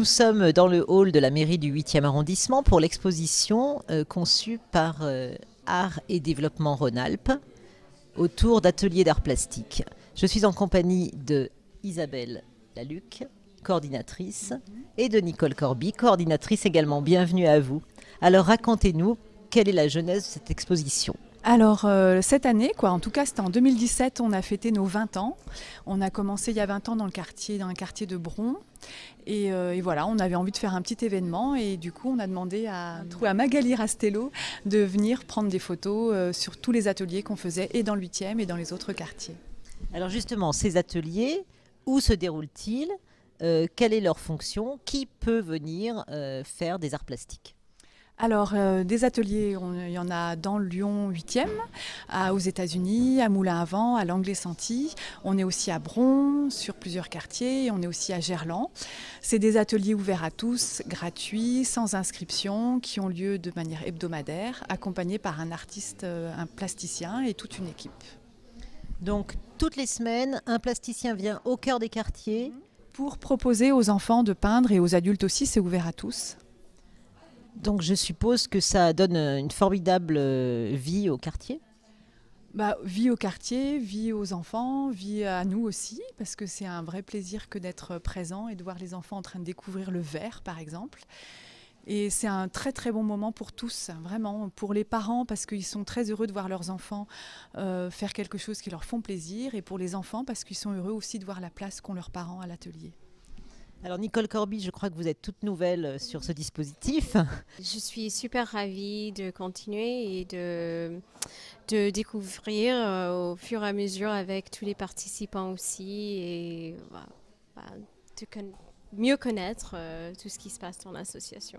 Nous sommes dans le hall de la mairie du 8e arrondissement pour l'exposition conçue par Art et Développement Rhône-Alpes autour d'ateliers d'art plastique. Je suis en compagnie de Isabelle Laluc, coordinatrice, et de Nicole Corby, coordinatrice également. Bienvenue à vous. Alors racontez-nous, quelle est la genèse de cette exposition ? Alors cette année, en tout cas c'était en 2017, on a fêté nos 20 ans. On a commencé il y a 20 ans dans un quartier de Bron. Et voilà, on avait envie de faire un petit événement et du coup on a demandé à Magali Rastello de venir prendre des photos sur tous les ateliers qu'on faisait et dans le 8e et dans les autres quartiers. Alors justement, ces ateliers, où se déroulent-ils ? Quelle est leur fonction ? Qui peut venir faire des arts plastiques ? Alors, des ateliers, il y en a dans Lyon 8e, aux États-Unis, à Moulins-à-Vent, à Langley-Santi. On est aussi à Bron, sur plusieurs quartiers, et on est aussi à Gerland. C'est des ateliers ouverts à tous, gratuits, sans inscription, qui ont lieu de manière hebdomadaire, accompagnés par un artiste, un plasticien et toute une équipe. Donc, toutes les semaines, un plasticien vient au cœur des quartiers pour proposer aux enfants de peindre et aux adultes aussi, c'est ouvert à tous. Donc je suppose que ça donne une formidable vie au quartier ? Vie au quartier, vie aux enfants, vie à nous aussi, parce que c'est un vrai plaisir que d'être présent et de voir les enfants en train de découvrir le verre, par exemple. Et c'est un très très bon moment pour tous, vraiment, pour les parents, parce qu'ils sont très heureux de voir leurs enfants faire quelque chose qui leur font plaisir, et pour les enfants, parce qu'ils sont heureux aussi de voir la place qu'ont leurs parents à l'atelier. Alors Nicole Corby, je crois que vous êtes toute nouvelle sur ce dispositif. Je suis super ravie de continuer et de découvrir au fur et à mesure avec tous les participants aussi et de mieux connaître tout ce qui se passe dans l'association.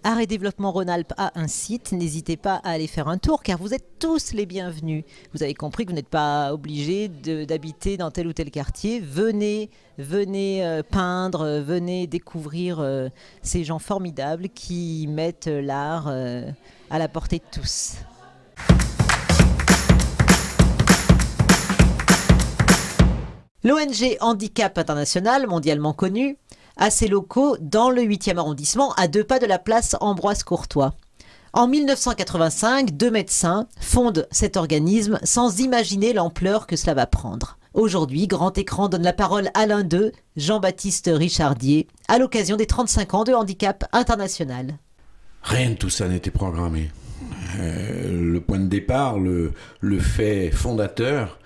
Art et Développement Rhône-Alpes a un site, n'hésitez pas à aller faire un tour car vous êtes tous les bienvenus. Vous avez compris que vous n'êtes pas obligés d'habiter dans tel ou tel quartier. Venez peindre, venez découvrir ces gens formidables qui mettent l'art à la portée de tous. L'ONG Handicap International, mondialement connue, a ses locaux dans le 8e arrondissement, à 2 pas de la place Ambroise Courtois. En 1985, 2 médecins fondent cet organisme sans imaginer l'ampleur que cela va prendre. Aujourd'hui, Grand Écran donne la parole à l'un d'eux, Jean-Baptiste Richardier, à l'occasion des 35 ans de Handicap International. Rien de tout ça n'était programmé. Le point de départ, le fait fondateur,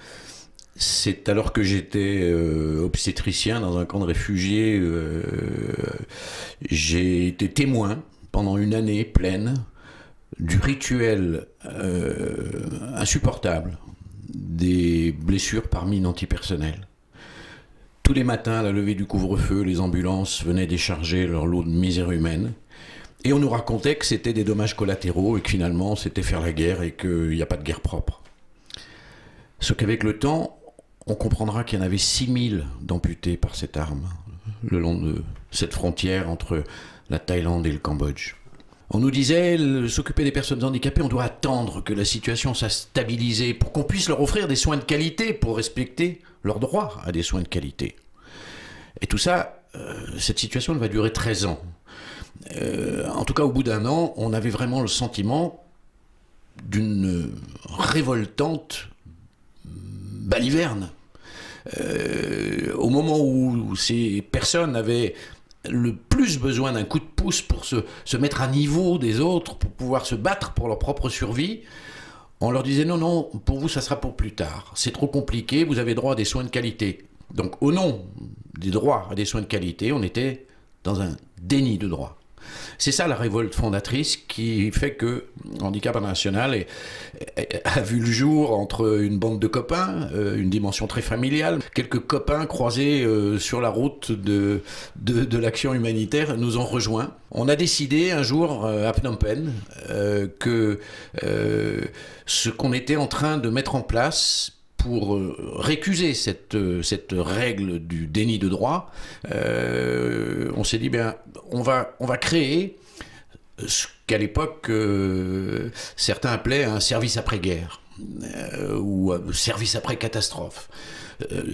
c'est alors que j'étais obstétricien dans un camp de réfugiés, j'ai été témoin pendant une année pleine du rituel insupportable des blessures par mine antipersonnelle. Tous les matins, à la levée du couvre-feu, les ambulances venaient décharger leur lot de misère humaine. Et on nous racontait que c'était des dommages collatéraux et que finalement c'était faire la guerre et qu'il n'y a pas de guerre propre. Sauf qu'avec le temps, on comprendra qu'il y en avait 6000 d'amputés par cette arme, le long de cette frontière entre la Thaïlande et le Cambodge. On nous disait, s'occuper des personnes handicapées, on doit attendre que la situation s'est stabilisée pour qu'on puisse leur offrir des soins de qualité, pour respecter leur droit à des soins de qualité. Et tout ça, cette situation va durer 13 ans. En tout cas, au bout d'un an, on avait vraiment le sentiment d'une révoltante baliverne. Au moment où ces personnes avaient le plus besoin d'un coup de pouce pour se mettre à niveau des autres, pour pouvoir se battre pour leur propre survie, on leur disait non, pour vous ça sera pour plus tard, c'est trop compliqué, vous avez droit à des soins de qualité. Donc au nom des droits à des soins de qualité, on était dans un déni de droits. C'est ça la révolte fondatrice qui fait que Handicap International a vu le jour entre une bande de copains, une dimension très familiale. Quelques copains croisés sur la route de l'action humanitaire nous ont rejoints. On a décidé un jour à Phnom Penh que ce qu'on était en train de mettre en place pour récuser cette règle du déni de droit, on s'est dit, on va créer ce qu'à l'époque certains appelaient un service après-guerre ou service après-catastrophe.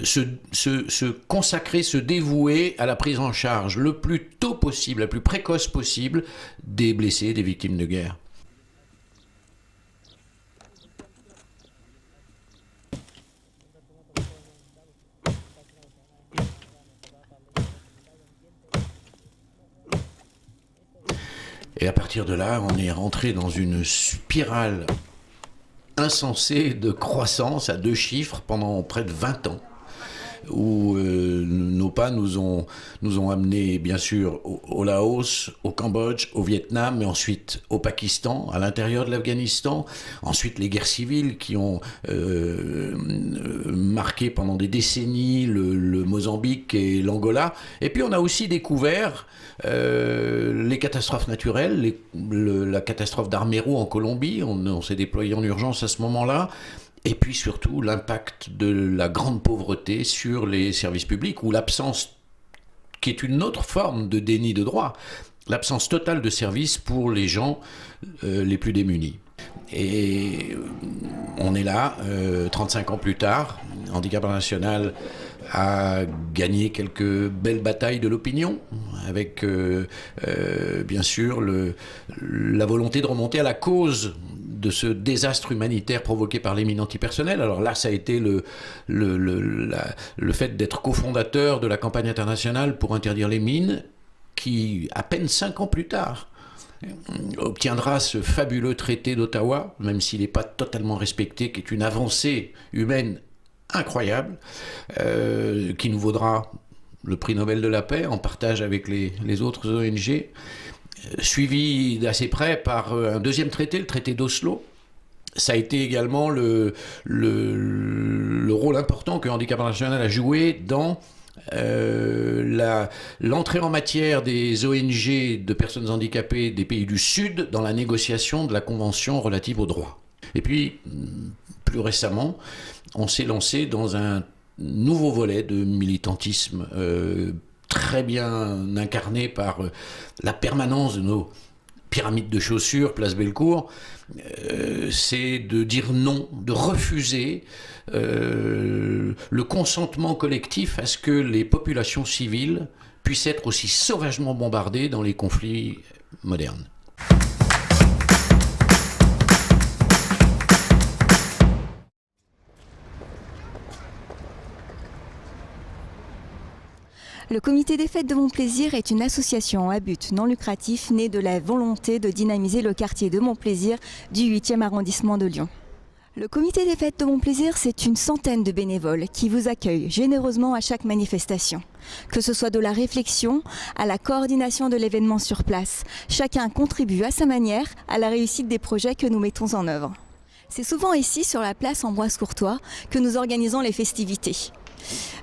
se consacrer, se dévouer à la prise en charge le plus tôt possible, la plus précoce possible des blessés, des victimes de guerre. Et à partir de là, on est rentré dans une spirale insensée de croissance à 2 chiffres pendant près de 20 ans, où nos pas nous ont amenés bien sûr au Laos, au Cambodge, au Vietnam, mais ensuite au Pakistan, à l'intérieur de l'Afghanistan, ensuite les guerres civiles qui ont marqué pendant des décennies le Mozambique et l'Angola, et puis on a aussi découvert les catastrophes naturelles, la catastrophe d'Armero en Colombie, on s'est déployé en urgence à ce moment-là, et puis surtout l'impact de la grande pauvreté sur les services publics, ou l'absence, qui est une autre forme de déni de droit, l'absence totale de services pour les gens les plus démunis. Et on est là, 35 ans plus tard, Handicap International a gagné quelques belles batailles de l'opinion, avec bien sûr la volonté de remonter à la cause de ce désastre humanitaire provoqué par les mines antipersonnelles. Alors là, ça a été le fait d'être cofondateur de la campagne internationale pour interdire les mines, qui, à peine 5 ans plus tard, obtiendra ce fabuleux traité d'Ottawa, même s'il n'est pas totalement respecté, qui est une avancée humaine incroyable, qui nous vaudra le prix Nobel de la paix en partage avec les autres ONG, suivi d'assez près par un deuxième traité, le traité d'Oslo. Ça a été également le rôle important que Handicap International a joué dans l'entrée en matière des ONG de personnes handicapées des pays du Sud dans la négociation de la Convention relative aux droits. Et puis, plus récemment, on s'est lancé dans un nouveau volet de militantisme très bien incarné par la permanence de nos pyramides de chaussures, place Bellecour, c'est de dire non, de refuser le consentement collectif à ce que les populations civiles puissent être aussi sauvagement bombardées dans les conflits modernes. Le Comité des Fêtes de Montplaisir est une association à but non lucratif née de la volonté de dynamiser le quartier de Montplaisir du 8e arrondissement de Lyon. Le Comité des Fêtes de Montplaisir, c'est une centaine de bénévoles qui vous accueillent généreusement à chaque manifestation. Que ce soit de la réflexion à la coordination de l'événement sur place, chacun contribue à sa manière à la réussite des projets que nous mettons en œuvre. C'est souvent ici, sur la place Ambroise-Courtois, que nous organisons les festivités.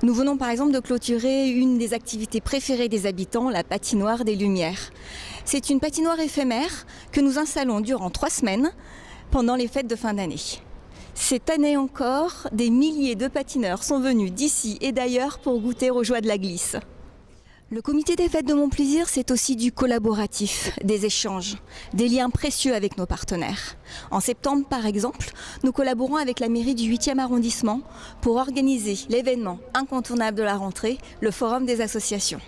Nous venons par exemple de clôturer une des activités préférées des habitants, la patinoire des Lumières. C'est une patinoire éphémère que nous installons durant 3 semaines pendant les fêtes de fin d'année. Cette année encore, des milliers de patineurs sont venus d'ici et d'ailleurs pour goûter aux joies de la glisse. Le Comité des Fêtes de Montplaisir, c'est aussi du collaboratif, des échanges, des liens précieux avec nos partenaires. En septembre, par exemple, nous collaborons avec la mairie du 8e arrondissement pour organiser l'événement incontournable de la rentrée, le Forum des associations.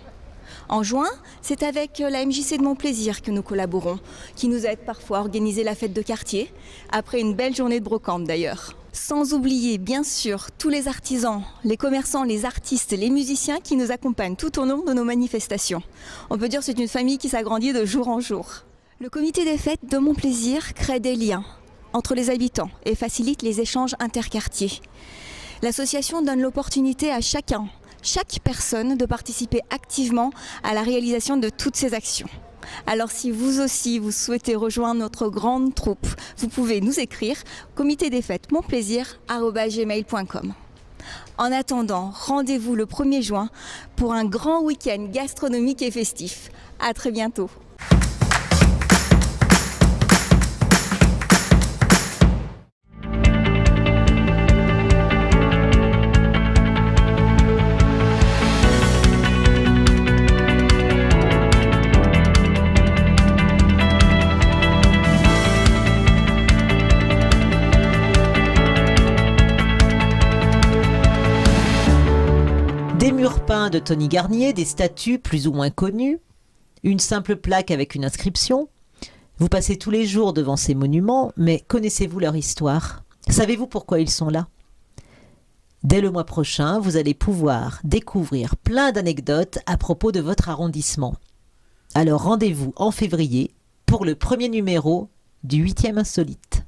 En juin, c'est avec la MJC de Montplaisir que nous collaborons, qui nous aide parfois à organiser la fête de quartier, après une belle journée de brocante d'ailleurs. Sans oublier bien sûr tous les artisans, les commerçants, les artistes, les musiciens qui nous accompagnent tout au long de nos manifestations. On peut dire que c'est une famille qui s'agrandit de jour en jour. Le Comité des Fêtes de Montplaisir crée des liens entre les habitants et facilite les échanges interquartiers. L'association donne l'opportunité à chaque personne de participer activement à la réalisation de toutes ces actions. Alors si vous aussi vous souhaitez rejoindre notre grande troupe, vous pouvez nous écrire comitédesfêtesmontplaisir@gmail.com. En attendant, rendez-vous le 1er juin pour un grand week-end gastronomique et festif. À très bientôt. Des murs peints de Tony Garnier, des statues plus ou moins connues, une simple plaque avec une inscription. Vous passez tous les jours devant ces monuments, mais connaissez-vous leur histoire? Savez-vous pourquoi ils sont là? Dès le mois prochain, vous allez pouvoir découvrir plein d'anecdotes à propos de votre arrondissement. Alors rendez-vous en février pour le premier numéro du 8e Insolite.